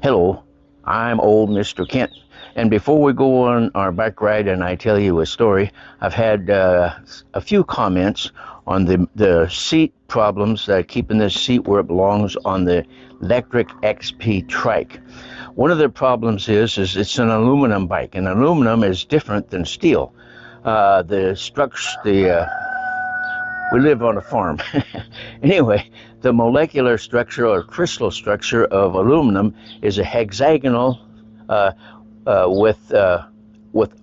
Hello, I'm old Mr. Kent. And before we go on our bike ride and I tell you a story, I've had a few comments on the seat problems that are keeping this seat where it belongs on the electric XP trike. One of the problems is it's an aluminum bike, and aluminum is different than steel. We live on a farm. Anyway, the molecular structure or crystal structure of aluminum is a hexagonal with a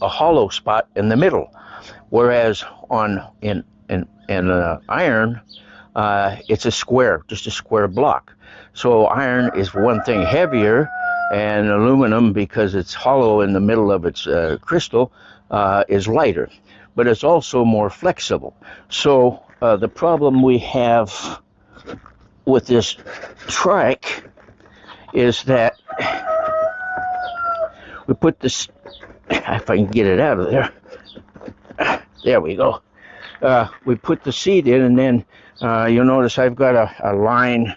hollow spot in the middle, whereas in iron, it's a square, just a square block. So iron is one thing heavier, and aluminum, because it's hollow in the middle of its crystal, is lighter, but it's also more flexible. So the problem we have with this trike is that we put this, if I can get it out of there, there we go. We put the seat in, and then you'll notice I've got a line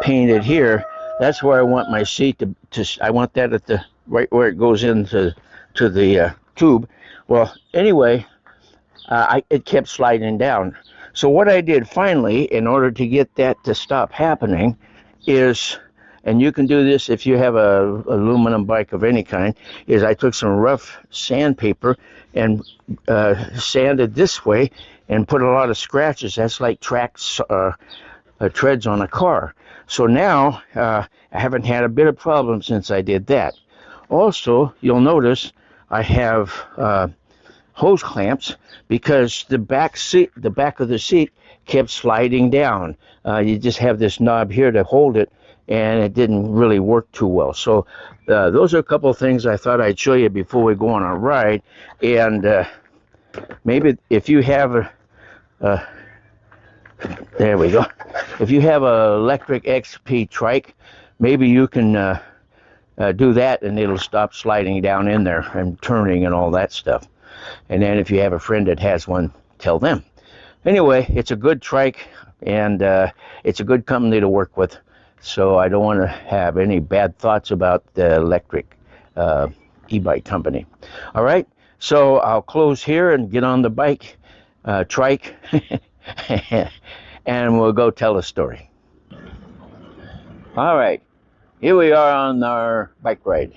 painted here. That's where I want my seat to I want that at the right where it goes into the tube. Well, anyway, it kept sliding down. So what I did finally, in order to get that to stop happening, is, and you can do this if you have a aluminum bike of any kind, is I took some rough sandpaper and sanded this way and put a lot of scratches. That's like tracks, treads on a car. So now I haven't had a bit of problem since I did that. Also, you'll notice I have hose clamps because the back of the seat kept sliding down. You just have this knob here to hold it, and it didn't really work too well. So those are a couple of things I thought I'd show you before we go on our ride. And maybe if you have there we go. If you have a electric XP trike, maybe you can do that, and it'll stop sliding down in there and turning and all that stuff. And then if you have a friend that has one, tell them. Anyway, it's a good trike, and it's a good company to work with. So I don't want to have any bad thoughts about the electric e-bike company. All right, so I'll close here and get on the bike, trike, and we'll go tell a story. All right, here we are on our bike ride.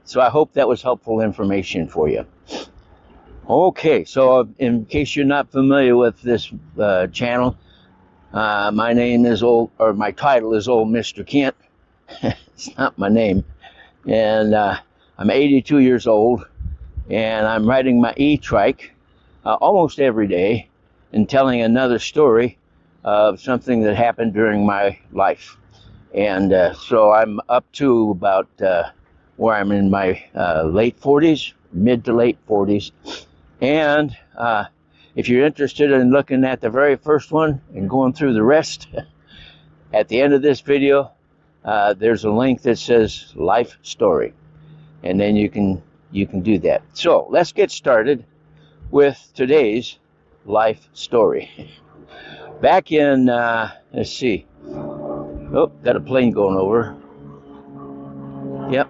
So I hope that was helpful information for you. Okay, so in case you're not familiar with this channel, my name is my title is Old Mr. Kent. It's not my name. And I'm 82 years old, and I'm riding my e-trike almost every day and telling another story of something that happened during my life. And so I'm up to about where I'm in my late 40s, mid to late 40s. And if you're interested in looking at the very first one and going through the rest, at the end of this video, there's a link that says Life Story. And then you can do that. So let's get started with today's life story. Back in, let's see. Oh, got a plane going over. Yep.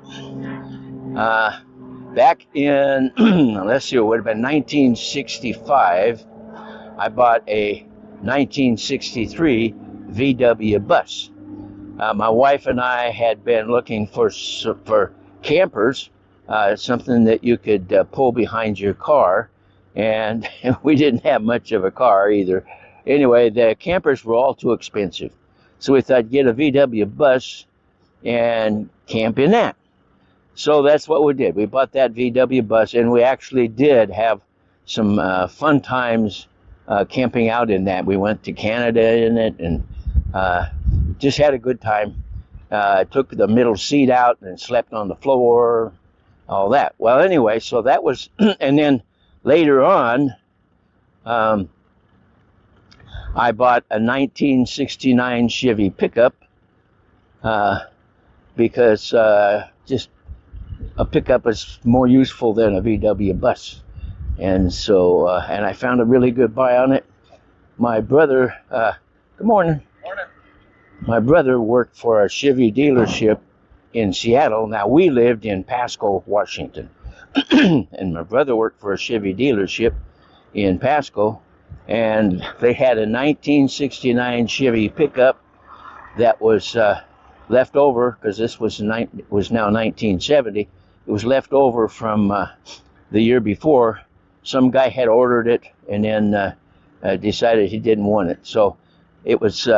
Back in, let's see, it would have been 1965, I bought a 1963 VW bus. My wife and I had been looking for campers, something that you could pull behind your car, and we didn't have much of a car either. Anyway, the campers were all too expensive, so we thought get a VW bus and camp in that. So that's what we did. We bought that VW bus, and we actually did have some fun times camping out in that. We went to Canada in it, and just had a good time. Took the middle seat out and slept on the floor, all that. Well, anyway, so that was, and then later on, I bought a 1969 Chevy pickup because just a pickup is more useful than a VW bus. And so, and I found a really good buy on it. My brother, good morning. Morning. My brother worked for a Chevy dealership in Seattle. Now, we lived in Pasco, Washington. And my brother worked for a Chevy dealership in Pasco. And they had a 1969 Chevy pickup that was left over, because this was now 1970. It was left over from the year before. Some guy had ordered it and then decided he didn't want it. So it was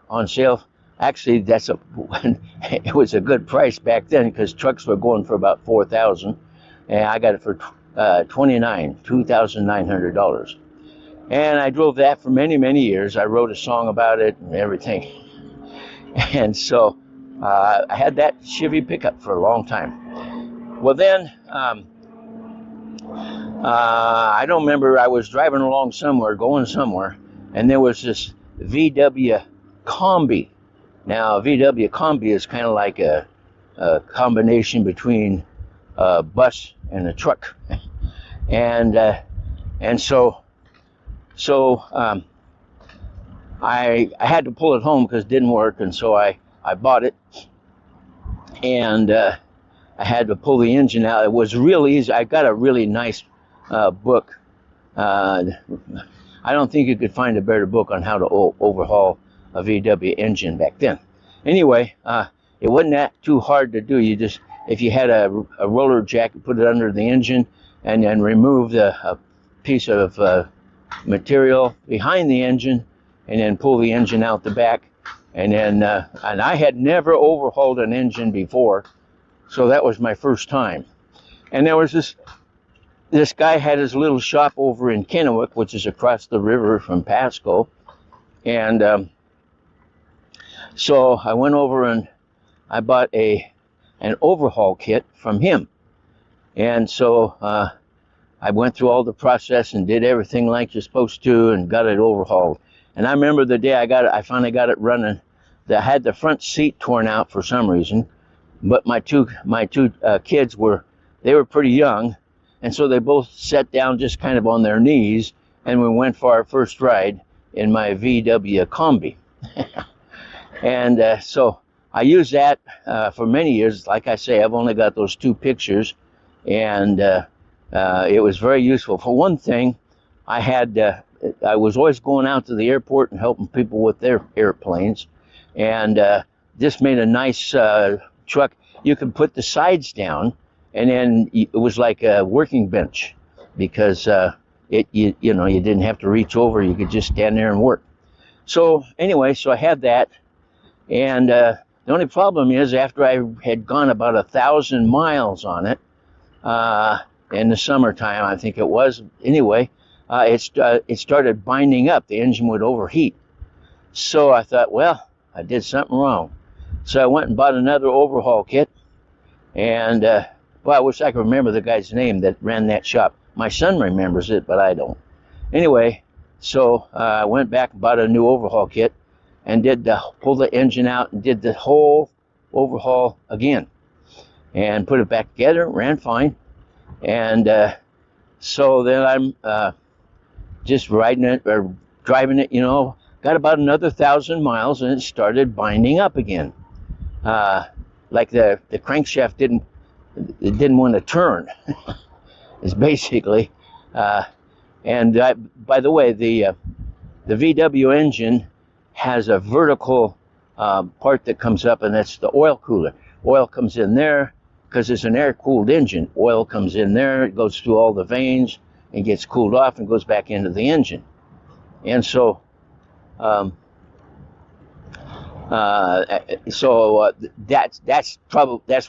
on sale. Actually, it was a good price back then, because trucks were going for about $4,000, and I got it for $2,900. And I drove that for many, many years. I wrote a song about it and everything. And so I had that Chevy pickup for a long time. Well, then I don't remember. I was driving along somewhere, going somewhere, and there was this VW Combi. Now, a VW Combi is kind of like a combination between a bus and a truck, and so I had to pull it home because it didn't work, and so I bought it, and I had to pull the engine out. It was real easy. I got a really nice book. I don't think you could find a better book on how to overhaul a VW engine back then. Anyway, it wasn't that too hard to do. You just, if you had a roller jack, you put it under the engine and then remove a piece of material behind the engine and then pull the engine out the back. And then, and I had never overhauled an engine before, so that was my first time. And there was this guy had his little shop over in Kennewick, which is across the river from Pasco. And so I went over and I bought an overhaul kit from him. And so I went through all the process and did everything like you're supposed to and got it overhauled. And I remember the day I finally got it running. I had the front seat torn out for some reason, but my two kids were pretty young, and so they both sat down just kind of on their knees, and we went for our first ride in my VW Combi. And so I used that for many years. Like I say, I've only got those two pictures, and it was very useful. For one thing, I was always going out to the airport and helping people with their airplanes, and this made a nice truck. You could put the sides down, and then it was like a working bench, because you didn't have to reach over. You could just stand there and work. So anyway, so I had that, and the only problem is, after I had gone about 1,000 miles on it in the summertime, I think it was. Anyway, it started binding up. The engine would overheat. So I thought, well, I did something wrong. So I went and bought another overhaul kit, and well, I wish I could remember the guy's name that ran that shop. My son remembers it, but I don't. Anyway, so I went back and bought a new overhaul kit and pulled the engine out and did the whole overhaul again and put it back together. It ran fine. And so then I'm just riding it or driving it, got about another 1,000 miles, and it started binding up again. Like the crankshaft didn't want to turn. It's basically, and by the way, the VW engine has a vertical part that comes up, and that's the oil cooler. Oil comes in there because it's an air-cooled engine. Oil comes in there, it goes through all the veins and gets cooled off and goes back into the engine. And so, that's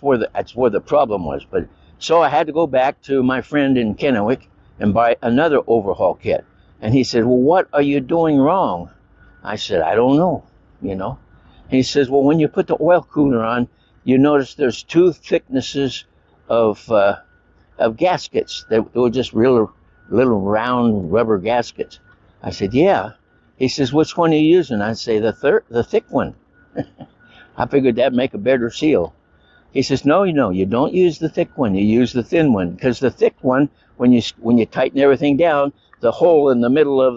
where the problem was. But so I had to go back to my friend in Kennewick and buy another overhaul kit. And he said, "Well, what are you doing wrong?" I said, "I don't know, And he says, "Well, when you put the oil cooler on, you notice there's two thicknesses of gaskets. They were just little round rubber gaskets." I said, "Yeah." He says, "Which one are you using?" I say, the thick one. I figured that'd make a better seal. He says, "No, you don't use the thick one. You use the thin one, because the thick one, when you tighten everything down, the hole in the middle of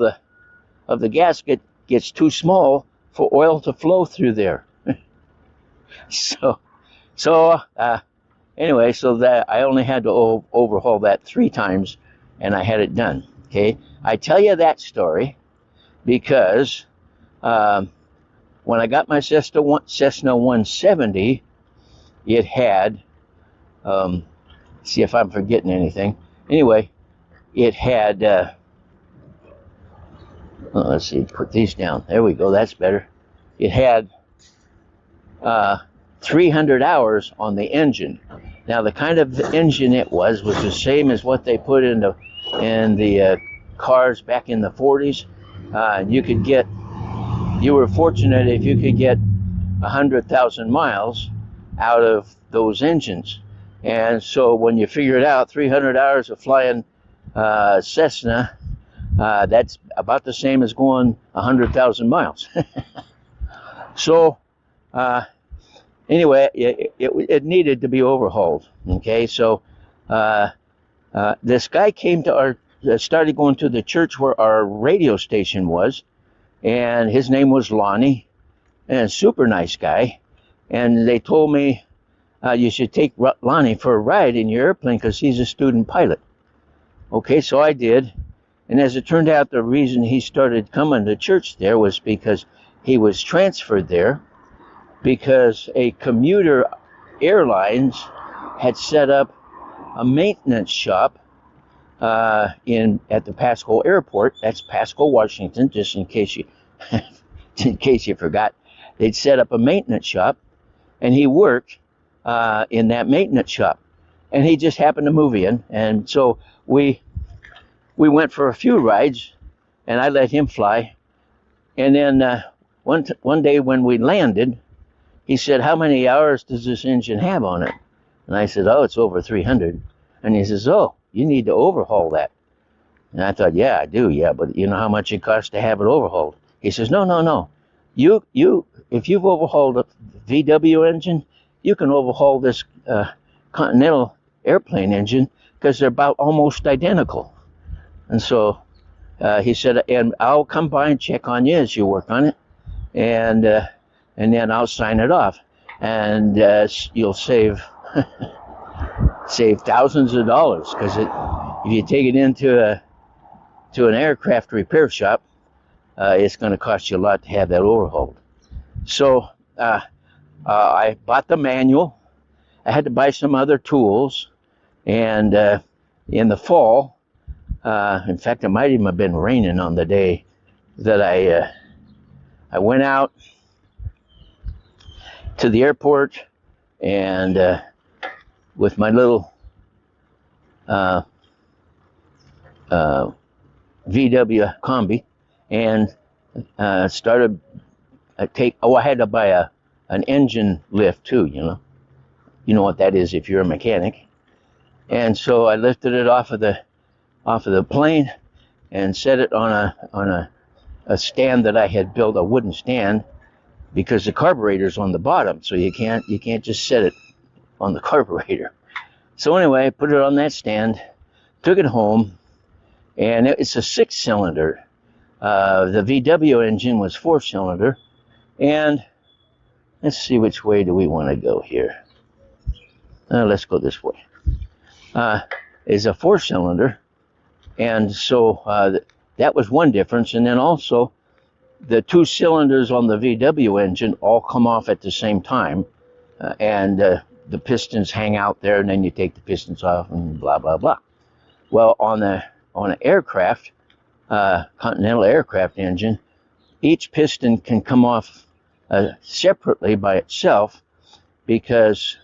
the gasket gets too small for oil to flow through there. So anyway, so that I only had to overhaul that 3 times, and I had it done. Okay, I tell you that story because when I got my Cessna 170, it had see if I'm forgetting anything. Anyway, it had let's see, put these down. There we go. That's better. It had 300 hours on the engine. Now, the kind of engine it was the same as what they put in the cars back in the 40s. You were fortunate if you could get 100,000 miles out of those engines. And so when you figure it out, 300 hours of flying Cessna, that's about the same as going 100,000 miles. So anyway, it needed to be overhauled. Okay, so this guy came to started going to the church where our radio station was, and his name was Lonnie, and a super nice guy. And they told me you should take Lonnie for a ride in your airplane because he's a student pilot. Okay, so I did. And as it turned out, the reason he started coming to church there was because he was transferred there because a commuter airlines had set up a maintenance shop at the Pasco Airport. That's Pasco, Washington, just in case you forgot. They'd set up a maintenance shop, and he worked in that maintenance shop. And he just happened to move in, and so we went for a few rides, and I let him fly. And then one day when we landed, he said, "How many hours does this engine have on it?" And I said, "Oh, it's over 300. And he says, "Oh, you need to overhaul that." And I thought, "Yeah, I do, yeah, but you know how much it costs to have it overhauled?" He says, No. If you've overhauled a VW engine, you can overhaul this Continental airplane engine because they're about almost identical." And so he said, "And I'll come by and check on you as you work on it, and then I'll sign it off, and you'll save thousands of dollars because if you take it into an aircraft repair shop, it's going to cost you a lot to have that overhauled." So I bought the manual. I had to buy some other tools, and in the fall, in fact, it might even have been raining on the day that I went out to the airport and with my little VW Combi and started I had to buy an engine lift too, you know what that is if you're a mechanic. And so I lifted it off of the plane and set it on a stand that I had built, a wooden stand, because the carburetor's on the bottom, so you can't just set it on the carburetor. So anyway, I put it on that stand, took it home, and it's a 6-cylinder. The VW engine was 4-cylinder, and let's see which way do we want to go here. Let's go this way. Is a 4-cylinder, and so that was one difference. And then also the 2 cylinders on the VW engine all come off at the same time, and the pistons hang out there, and then you take the pistons off and blah blah blah. Well, on an aircraft, Continental aircraft engine, each piston can come off separately by itself, because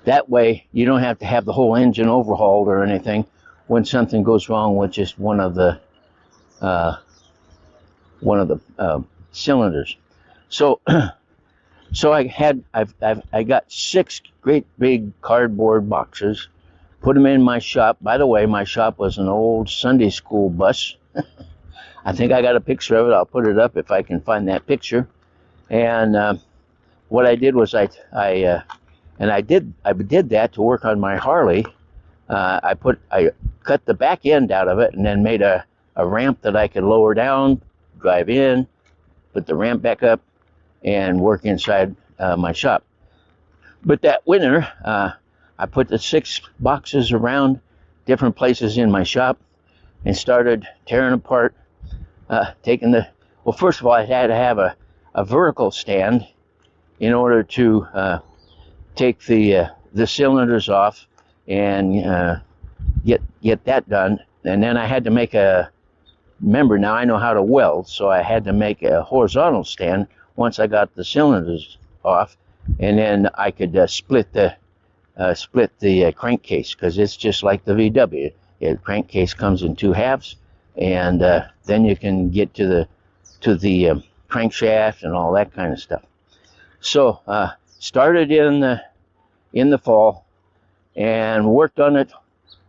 that way you don't have to have the whole engine overhauled or anything when something goes wrong with just one of the cylinders. So I got 6 great big cardboard boxes, put them in my shop. By the way, my shop was an old Sunday school bus. I think I got a picture of it. I'll put it up if I can find that picture. And what I did was I did that to work on my Harley. I cut the back end out of it and then made a ramp that I could lower down, drive in, put the ramp back up, and work inside my shop. But that winter, I put the 6 boxes around different places in my shop and started tearing apart, taking the, well, first of all, I had to have a vertical stand in order to take the cylinders off and get that done. And then I had to make remember now I know how to weld, so I had to make a horizontal stand once I got the cylinders off, and then I could split the crankcase, because it's just like the VW. The crankcase comes in 2 halves, and then you can get to the crankshaft and all that kind of stuff. So started in the fall and worked on it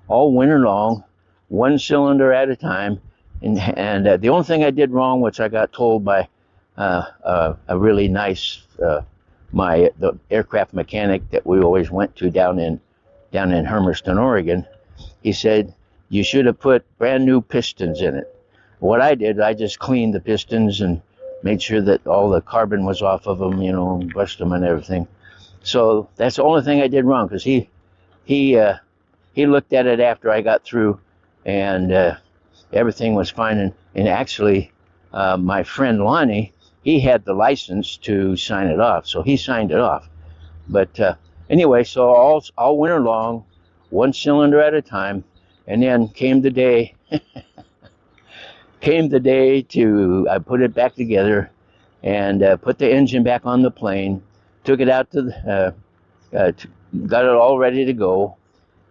all winter long, 1 cylinder at a time. And the only thing I did wrong, which I got told by a really nice the aircraft mechanic that we always went to down in Hermiston, Oregon, he said you should have put brand new pistons in it. What I did, I just cleaned the pistons and made sure that all the carbon was off of them, and brushed them and everything. So that's the only thing I did wrong, because he looked at it after I got through, and everything was fine. And actually, my friend Lonnie, he had the license to sign it off, so he signed it off. But anyway, so all winter long, 1 cylinder at a time, and then came the day. I put it back together and put the engine back on the plane, took it out got it all ready to go,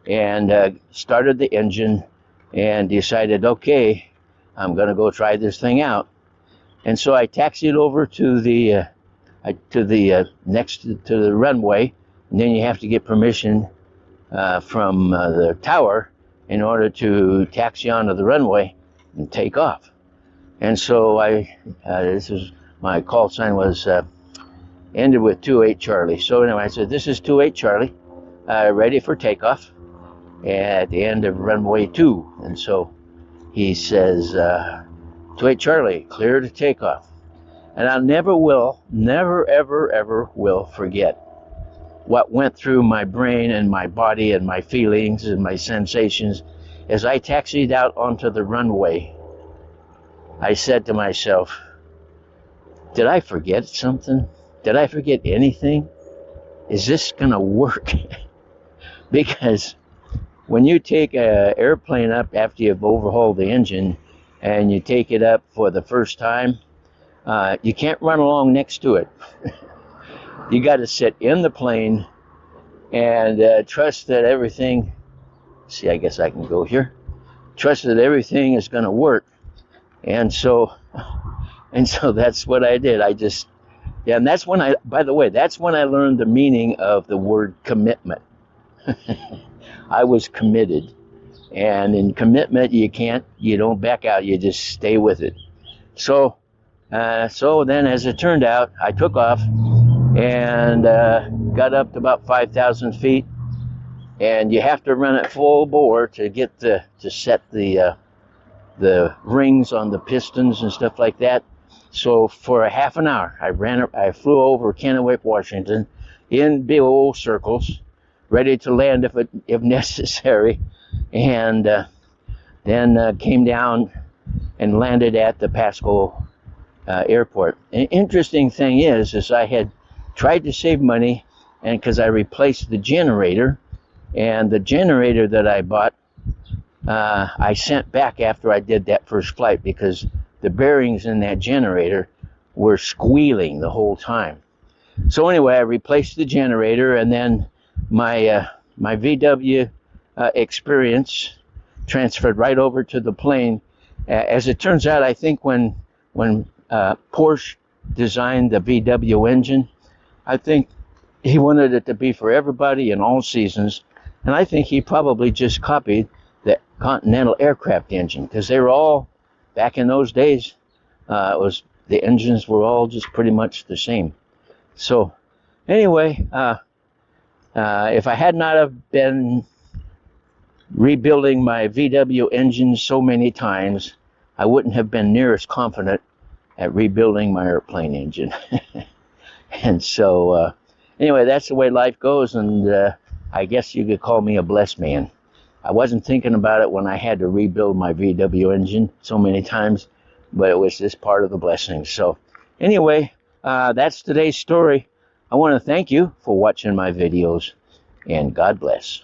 and started the engine and decided, okay, I'm going to go try this thing out. And so I taxied over to the next to the runway, and then you have to get permission from the tower in order to taxi onto the runway and take off. And so this is my call sign was ended with 28 Charlie. So anyway, I said, this is 28 Charlie, ready for takeoff at the end of runway 2. And so he says, 28 Charlie, clear to takeoff. And I never ever will forget what went through my brain and my body and my feelings and my sensations as I taxied out onto the runway. I said to myself, did I forget something? Did I forget anything? Is this gonna work? Because when you take an airplane up after you've overhauled the engine and you take it up for the first time, you can't run along next to it. You got to sit in the plane and trust that everything, see, I guess I can go here, trust that everything is going to work. And so that's what I did. And that's when by the way, that's when I learned the meaning of the word commitment. I was committed. And in commitment, you don't back out, you just stay with it. So then as it turned out, I took off and got up to about 5,000 feet. And you have to run it full bore to get to set the rings on the pistons and stuff like that. So for a half an hour, I flew over Kennewick, Washington, in big old circles, ready to land if necessary, and then came down and landed at the Pasco airport. An interesting thing is I had tried to save money, and because I replaced the generator, and the generator that I bought, I sent back after I did that first flight because the bearings in that generator were squealing the whole time. So anyway, I replaced the generator, and then my VW experience transferred right over to the plane. As it turns out, I think when Porsche designed the VW engine, I think he wanted it to be for everybody in all seasons, and I think he probably just copied the Continental aircraft engine, because they were all, back in those days, the engines were all just pretty much the same. So anyway, if I had not have been rebuilding my VW engine so many times, I wouldn't have been near as confident at rebuilding my airplane engine. And so, anyway, that's the way life goes, and I guess you could call me a blessed man. I wasn't thinking about it when I had to rebuild my VW engine so many times, but it was just part of the blessing. So, anyway, that's today's story. I want to thank you for watching my videos, and God bless.